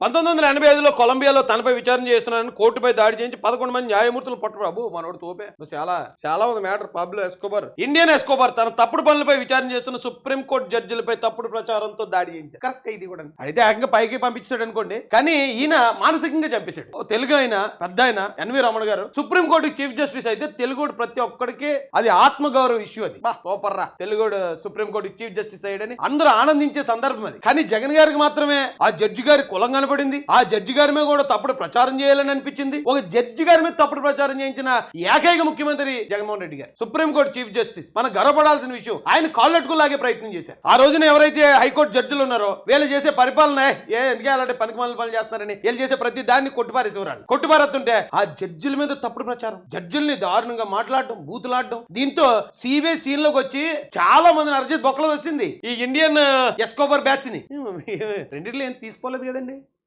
1985లో కొలంబియాలో తనపై విచారణ చేస్తున్నారని కోర్టుపై దాడి చేయించి 11 మంది న్యాయమూర్తులు పట్టుబాబు మనోడు తోపే చాలా ఉంది matter. Pablo Escobar, Indian Escobar తన తప్పుడు పనులపై విచారణ చేస్తున్న సుప్రీంకోర్టు జడ్జిలపై తప్పుడు ప్రచారంతో దాడి చేయించారు. కరెక్ట్ ఇది కూడా అయితే ఏకంగా పైకి పంపించాడు అనుకోండి, కానీ ఈయన మానసికంగా చంపేశాడు. తెలుగు ఆయన పెద్ద ఆయన ఎన్వి రమణ గారు సుప్రీంకోర్టు చీఫ్ జస్టిస్ అయితే తెలుగు ప్రతి ఒక్కడికి అది ఆత్మగౌరవ ఇష్యూ. అది సూపర్ రా తెలుగు సుప్రీంకోర్టు చీఫ్ జస్టిస్ అయ్యాడని అందరూ ఆనందించే సందర్భం అది. కానీ జగన్ గారికి మాత్రమే ఆ జడ్జి గారి కులం కనపడింది, ఆ జడ్జి గారి మీద కూడా తప్పుడు ప్రచారం చేయాలని అనిపించింది. ఒక జడ్జి గారి మీద తప్పుడు ప్రచారం చేయించిన ఏకైక ముఖ్యమంత్రి జగన్మోహన్ రెడ్డి గారు, సుప్రీంకోర్టు చీఫ్ జస్టిస్. మనం గర్వపడాల్సిన విషయం, ఆయన కాళ్ళట్టుకులాగే ప్రయత్నం చేశారు. ఆ రోజున ఎవరైతే హైకోర్టు జడ్జిలు ఉన్నారో వీళ్ళు చేసే పరిపాలన ఎందుకే అలాంటి పనికిమాలిన పనులు చేస్తున్నారని వీళ్ళు చేసే ప్రతి దాన్ని కొట్టుపారేస్తుంటే ఆ జడ్జిల మీద తప్పుడు ప్రచారం, జడ్జిల్ని దారుణంగా మాట్లాడడం, బూతులాడడం, దీంతో సిబిఐ సీన్ లోకి వచ్చి చాలా మందిని అరిచేసి బొక్కలో వచ్చింది ఈ ఇండియన్ ఎస్కోబార్ బ్యాచ్ ని. రెండిట్లో ఏం తీసుకోలేదు కదండి.